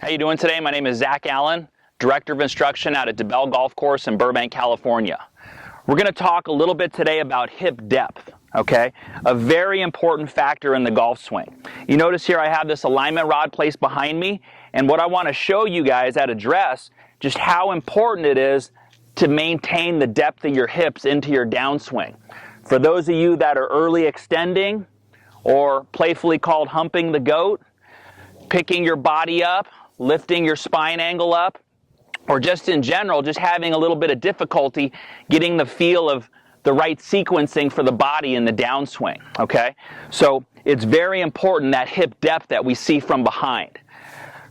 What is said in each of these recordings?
How you doing today? My name is Zach Allen, Director of Instruction out at DeBell Golf Course in Burbank, California. We're going to talk a little bit today about hip depth, okay? A very important factor in the golf swing. You notice here I have this alignment rod placed behind me, and what I want to show you guys at address just how important it is to maintain the depth of your hips into your downswing. For those of you that are early extending, or playfully called humping the goat, picking your body up, lifting your spine angle up, or just in general, just having a little bit of difficulty getting the feel of the right sequencing for the body in the downswing, okay? So it's very important, that hip depth that we see from behind.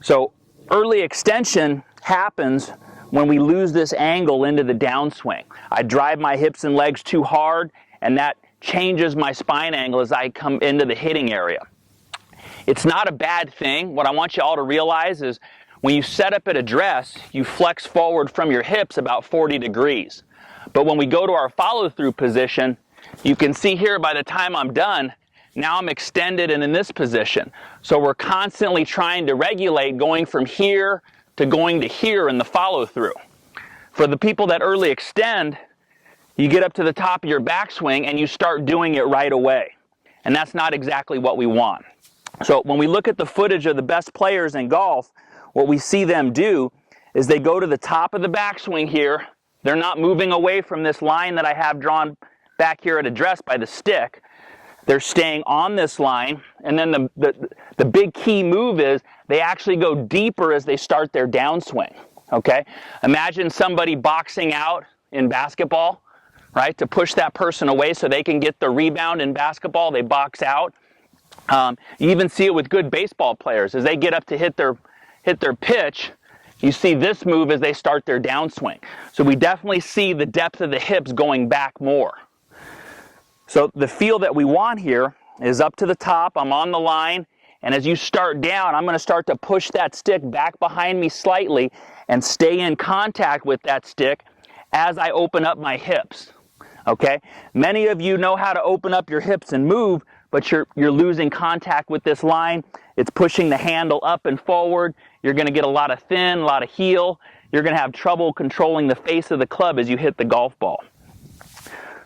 So early extension happens when we lose this angle into the downswing. I drive my hips and legs too hard, and that changes my spine angle as I come into the hitting area. It's not a bad thing. What I want you all to realize is when you set up at address, you flex forward from your hips about 40 degrees. But when we go to our follow-through position, you can see here by the time I'm done, now I'm extended and in this position. So we're constantly trying to regulate going from here to going to here in the follow-through. For the people that early extend, you get up to the top of your backswing and you start doing it right away. And that's not exactly what we want. So when we look at the footage of the best players in golf, what we see them do is they go to the top of the backswing here. They're not moving away from this line that I have drawn back here at address by the stick. They're staying on this line, and then the big key move is they actually go deeper as they start their downswing, okay? Imagine somebody boxing out in basketball, right, to push that person away so they can get the rebound in basketball. They box out. You even see it with good baseball players. As they get up to hit their pitch, you see this move as they start their downswing. So we definitely see the depth of the hips going back more. So the feel that we want here is up to the top. I'm on the line, and as you start down, I'm going to start to push that stick back behind me slightly and stay in contact with that stick as I open up my hips. Okay? Many of you know how to open up your hips and move, but you're losing contact with this line. It's pushing the handle up and forward. You're going to get a lot of thin, a lot of heel. You're going to have trouble controlling the face of the club as you hit the golf ball.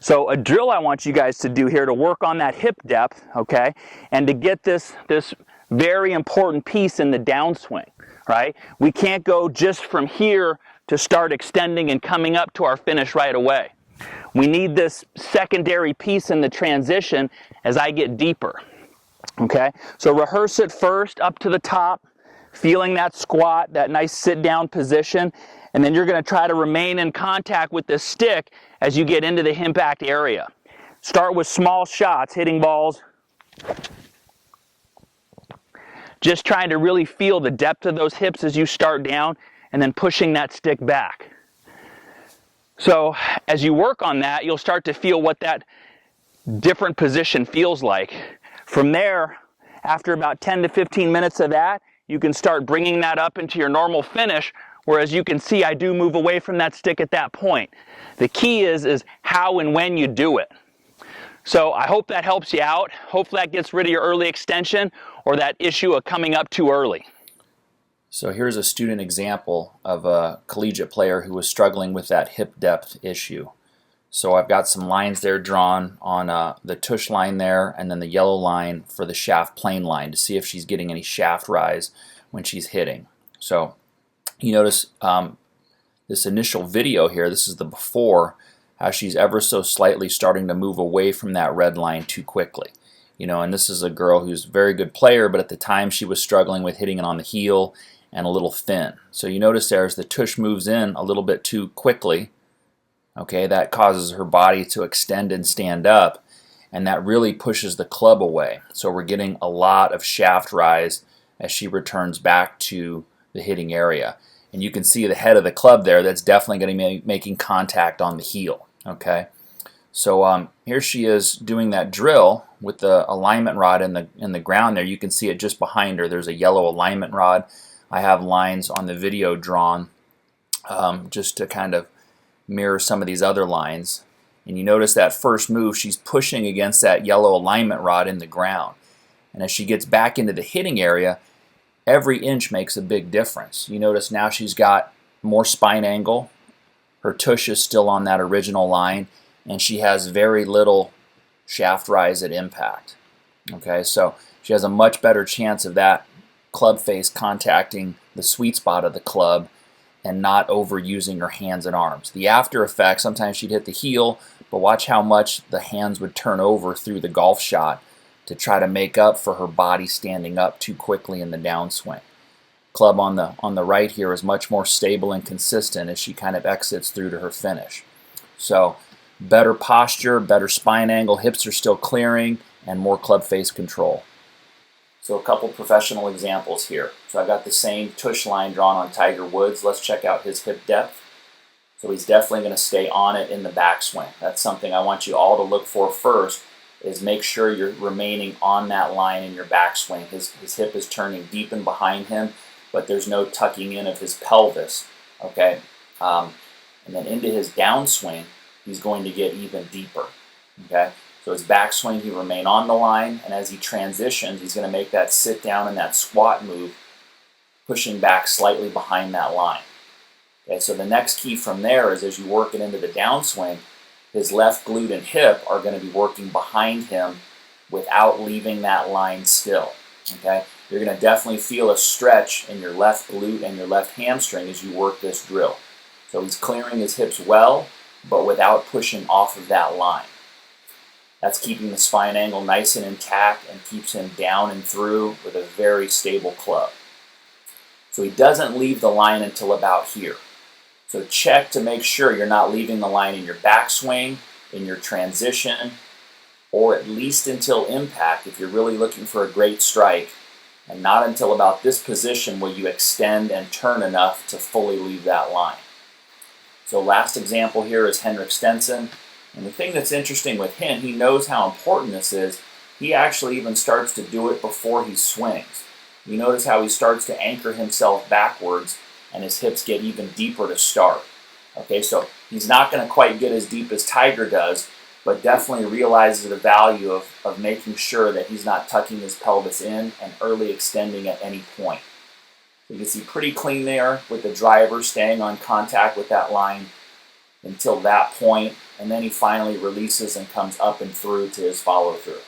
So a drill I want you guys to do here to work on that hip depth, okay, and to get this very important piece in the downswing, right? We can't go just from here to start extending and coming up to our finish right away. We need this secondary piece in the transition as I get deeper, okay? So rehearse it first up to the top, feeling that squat, that nice sit-down position, and then you're going to try to remain in contact with this stick as you get into the impact area. Start with small shots, hitting balls. Just trying to really feel the depth of those hips as you start down, and then pushing that stick back. So as you work on that, you'll start to feel what that different position feels like. From there, after about 10 to 15 minutes of that, you can start bringing that up into your normal finish, whereas you can see I do move away from that stick at that point. The key is how and when you do it. So I hope that helps you out. Hopefully that gets rid of your early extension or that issue of coming up too early. So here's a student example of a collegiate player who was struggling with that hip depth issue. So I've got some lines there drawn on the tush line there, and then the yellow line for the shaft plane line to see if she's getting any shaft rise when she's hitting. So you notice this initial video here, this is the before, how she's ever so slightly starting to move away from that red line too quickly. You know, and this is a girl who's a very good player, but at the time she was struggling with hitting it on the heel and a little thin. So you notice there as the tush moves in a little bit too quickly, okay, that causes her body to extend and stand up, and that really pushes the club away. So we're getting a lot of shaft rise as she returns back to the hitting area. And you can see the head of the club there, that's definitely going to be making contact on the heel, okay? So here she is doing that drill with the alignment rod in the ground there. You can see it just behind her. There's a yellow alignment rod. I have lines on the video drawn just to kind of mirror some of these other lines. And you notice that first move, she's pushing against that yellow alignment rod in the ground. And as she gets back into the hitting area, every inch makes a big difference. You notice now she's got more spine angle, her tush is still on that original line, and she has very little shaft rise at impact. Okay, so she has a much better chance of that club face contacting the sweet spot of the club and not overusing her hands and arms. The after effect, sometimes she'd hit the heel, but watch how much the hands would turn over through the golf shot to try to make up for her body standing up too quickly in the downswing. Club on the right here is much more stable and consistent as she kind of exits through to her finish. So better posture, better spine angle, hips are still clearing, and more club face control. So a couple professional examples here. So I've got the same tush line drawn on Tiger Woods. Let's check out his hip depth. So he's definitely going to stay on it in the backswing. That's something I want you all to look for first, is make sure you're remaining on that line in your backswing. His hip is turning deep and behind him, but there's no tucking in of his pelvis. Okay, and then into his downswing, he's going to get even deeper. Okay, so his backswing, he remain on the line, and as he transitions, he's going to make that sit down and that squat move, pushing back slightly behind that line. Okay, so the next key from there is as you work it into the downswing, his left glute and hip are going to be working behind him without leaving that line still. Okay, you're going to definitely feel a stretch in your left glute and your left hamstring as you work this drill. So he's clearing his hips well, but without pushing off of that line. That's keeping the spine angle nice and intact and keeps him down and through with a very stable club. So he doesn't leave the line until about here. So check to make sure you're not leaving the line in your backswing, in your transition, or at least until impact if you're really looking for a great strike, and not until about this position where you extend and turn enough to fully leave that line. So last example here is Henrik Stenson. And the thing that's interesting with him, he knows how important this is. He actually even starts to do it before he swings. You notice how he starts to anchor himself backwards and his hips get even deeper to start. Okay, so he's not going to quite get as deep as Tiger does, but definitely realizes the value of making sure that he's not tucking his pelvis in and early extending at any point. You can see pretty clean there with the driver staying on contact with that line until that point, and then he finally releases and comes up and through to his follow-through.